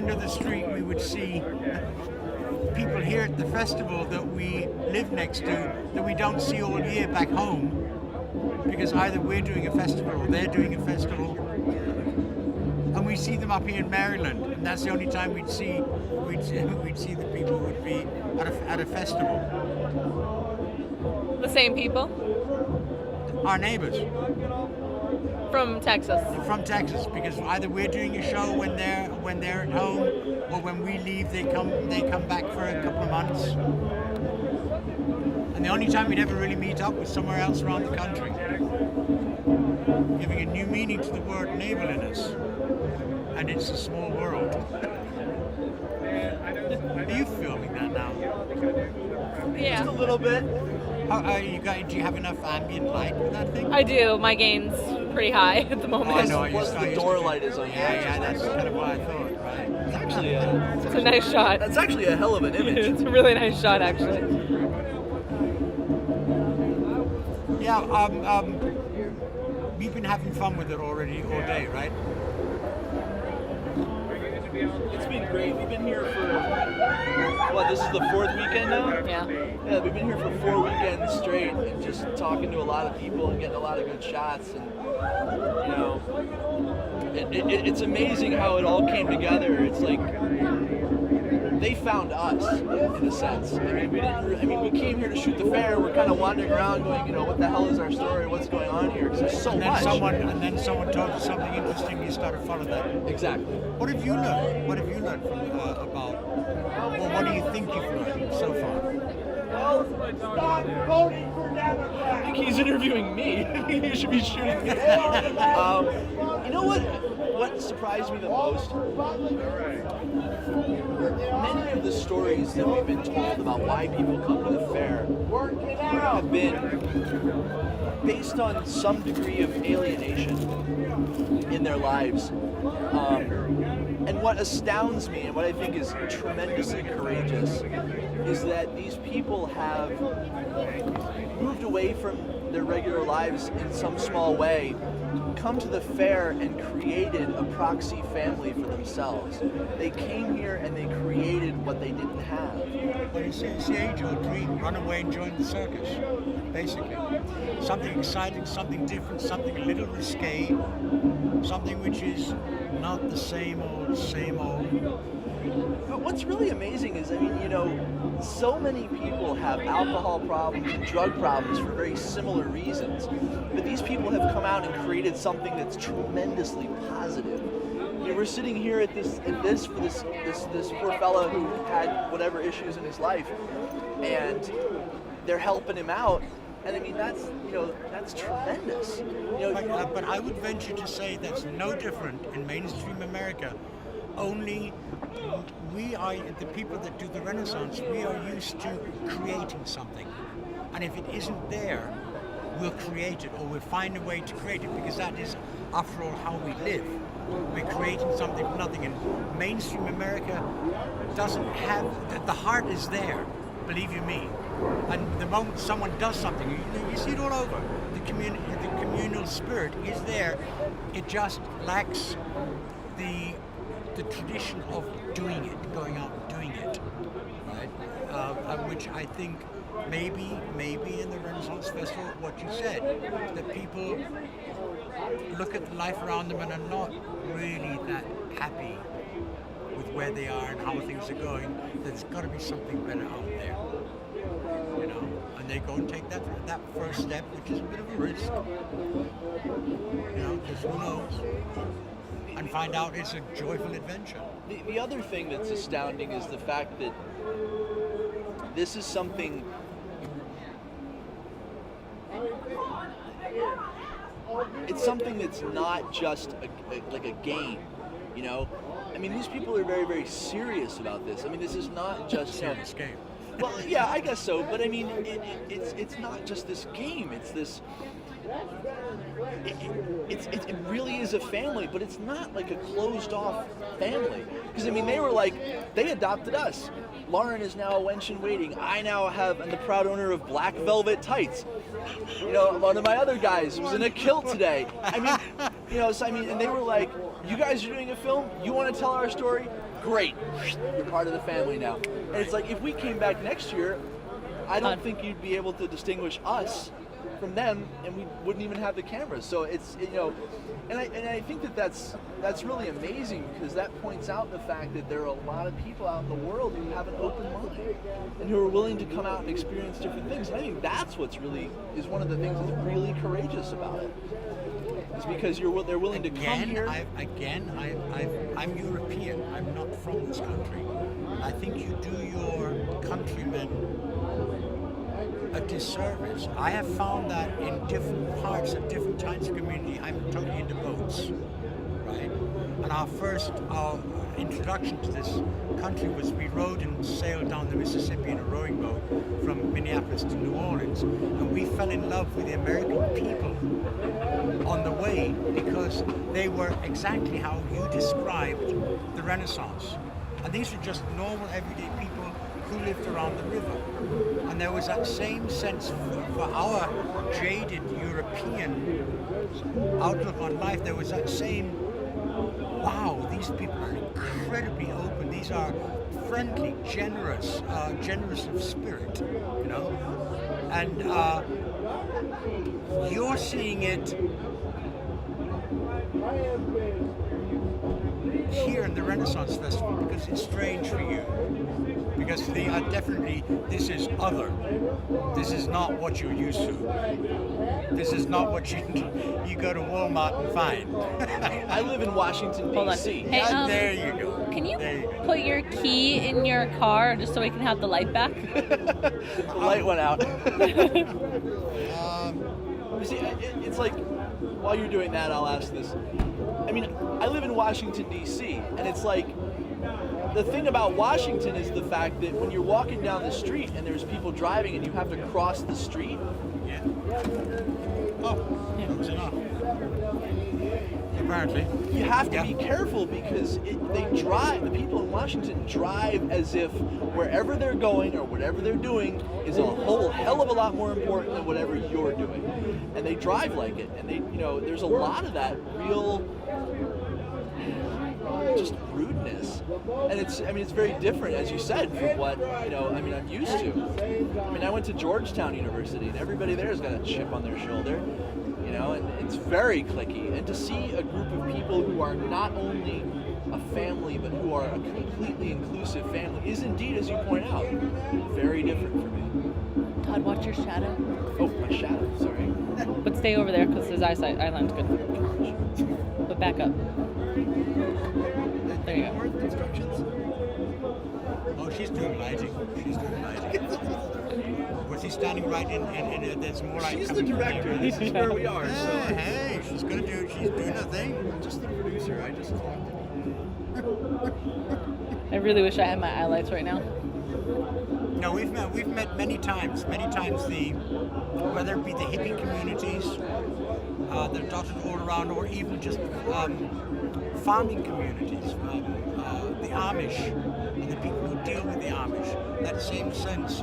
end of the street, we would see people here at the festival that we live next to that we don't see all year back home, because either we're doing a festival or they're doing a festival, and we see them up here in Maryland, and that's the only time we'd see the people who would be at a festival. The same people? Our neighbors. From Texas. From Texas, because either we're doing a show when they're at home, or when we leave they come back for a couple of months. And the only time we'd ever really meet up was somewhere else around the country, giving a new meaning to the word neighborliness. And it's a small world. Are you filming that now? Yeah. Just a little bit. Do you have enough ambient light with that thing? I do. My gain's pretty high at the moment. Oh, I know. Plus the door light is on. Yeah, that's kind of what I thought, right? It's actually It's a nice shot. that's actually a hell of an image. It's a really nice shot, actually. Yeah, we've been having fun with it already all day, right? It's been great. We've been here for this is the 4th weekend now? Yeah. Yeah, we've been here for 4 weekends straight and just talking to a lot of people and getting a lot of good shots, and it's amazing how it all came together. It's like they found us in a sense. I mean, we came here to shoot the fair. We're kind of wandering around, going, what the hell is our story? What's going on here? Because there's so much. And then someone told us something interesting. You started following that. Exactly. What have you learned? What have you learned from about? Well, what do you think you've learned so far? Stop voting for Democrats. I think he's interviewing me. He should be shooting me. You know what? What surprised me the most? Many of the stories that we've been told about why people come to the fair have been based on some degree of alienation in their lives. And what astounds me, and what I think is tremendously courageous, is that these people have moved away from their regular lives in some small way, come to the fair and created a proxy family for themselves. They came here and they created what they didn't have. Well, it's the age-old dream. Run away and join the circus, basically. Something exciting, something different, something a little risque, something which is not the same old, same old. But what's really amazing is, so many people have alcohol problems and drug problems for very similar reasons. But these people have come out and created something that's tremendously positive. We're sitting here at this poor fella who had whatever issues in his life, and they're helping him out. And that's tremendous. But I would venture to say that's no different in mainstream America. Only we are the people that do the Renaissance. We are used to creating something, and if it isn't there, we'll create it, or we'll find a way to create it, because that is, after all, how we live. We're creating something from nothing, and mainstream America doesn't have the heart is there, believe you me. And the moment someone does something, you see it all over. The communal spirit is there. It just lacks the tradition of doing it, going out and doing it, right? Which I think maybe in the Renaissance Festival, what you said, that people look at life around them and are not really that happy with where they are and how things are going. There's got to be something better out there, and they go and take that first step, which is a bit of a risk, because who knows? And find out it's a joyful adventure. The other thing that's astounding is the fact that this is something that's not just like a game, these people are very, very serious about this. This is not just serious game. Well, yeah, I guess so, but it's not just this game. It's this. It really is a family, but it's not like a closed-off family. Because they adopted us. Lauren is now a wench in waiting. I'm the proud owner of Black Velvet Tights. One of my other guys was in a kilt today. And they were like, "You guys are doing a film? You want to tell our story? great, you're part of the family now. And it's like, if we came back next year, I don't think you'd be able to distinguish us from them, and we wouldn't even have the cameras. So it's, you know, and I think that's really amazing, because that points out the fact that there are a lot of people out in the world who have an open mind and who are willing to come out and experience different things. And I think that's what's really is one of the things that's really courageous about it. Is because they're willing to come here. I'm European. I'm not from this country. I think you do your countrymen a disservice. I have found that in different parts of different types of community. I'm totally into boats, right? And our introduction to this country was we rowed and sailed down the Mississippi in a rowing boat from Minneapolis to New Orleans, and we fell in love with the American people on the way, because they were exactly how you described the Renaissance. And these were just normal, everyday people who lived around the river. And there was that same sense for our jaded European outlook on life. There was that same, wow, these people are incredibly open. These are friendly, generous, generous of spirit, you know? And you're seeing it here in the Renaissance Festival because it's strange for you. Because they are definitely, this is other. This is not what you're used to. This is not what you go to Walmart and find. I live in Washington, Hold on. D.C. Hey, There you go. Can you There you go. put your key in your car just so we can have the light back? The light went out. You see, it's like, while you're doing that, I'll ask this. I mean, I live in Washington, D.C., and it's like, the thing about Washington is the fact that when you're walking down the street and there's people driving and you have to cross the street. Yeah. Oh, yeah, close enough. Apparently. You have to be careful, because the people in Washington drive as if wherever they're going or whatever they're doing is a whole hell of a lot more important than whatever you're doing. And they drive like it. And there's a lot of that real just rudeness. And it's very different, as you said, from what, I'm used to. I mean, I went to Georgetown University, and everybody there's got a chip on their shoulder, and it's very cliquey. And to see a group of people who are not only a family, but who are a completely inclusive family is indeed, as you point out, very different for me. Todd, watch your shadow. Oh, my shadow, sorry. But stay over there because his eyeline's good. But back up. There you go. Instructions? Oh, she's doing lighting. She's doing lighting. Was he standing right in there's more light She's the coming from director. here? This is where we are. So Hey, she's doing her thing. I'm just the producer. I just talked. I really wish I had my highlights right now. No, we've met many times. Whether it be the hippie communities that are dotted all around, or even just farming communities, the Amish and the people who deal with the Amish. That same sense,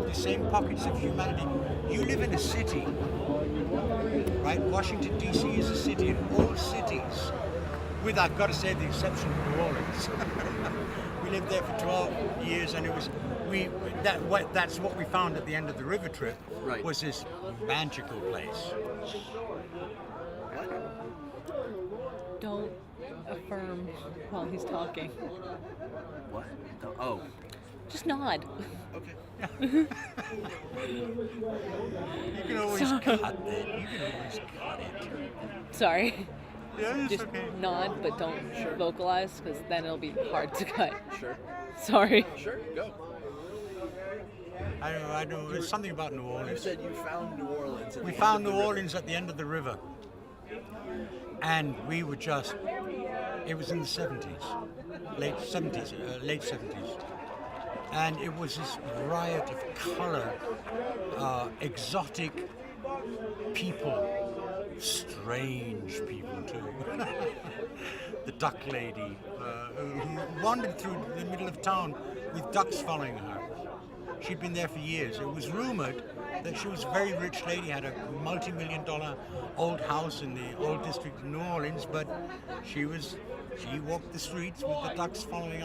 the same pockets of humanity. You live in a city, right? Washington D.C. is a city, and all cities, with I've got to say the exception of New Orleans. We lived there for 12 years, and it was that's what we found at the end of the river trip. Right. Was this magical place. Don't affirm while he's talking. What? Oh. Just nod. Okay. You can always cut that. You can always cut it. Sorry. Yeah, it's Just okay. nod, but don't vocalize, because then it'll be hard to cut. Sure. Sorry. Sure. Go. I know. There's something about New You Orleans. said you found New Orleans. We found New Orleans at the end of the river. And we were just, it was in the 70s, late 70s. And it was this riot of color, exotic people, strange people too. The duck lady who wandered through the middle of town with ducks following her. She'd been there for years. It was rumored that she was a very rich lady, had a multi-million-dollar old house in the old district of New Orleans, but she walked the streets with the ducks following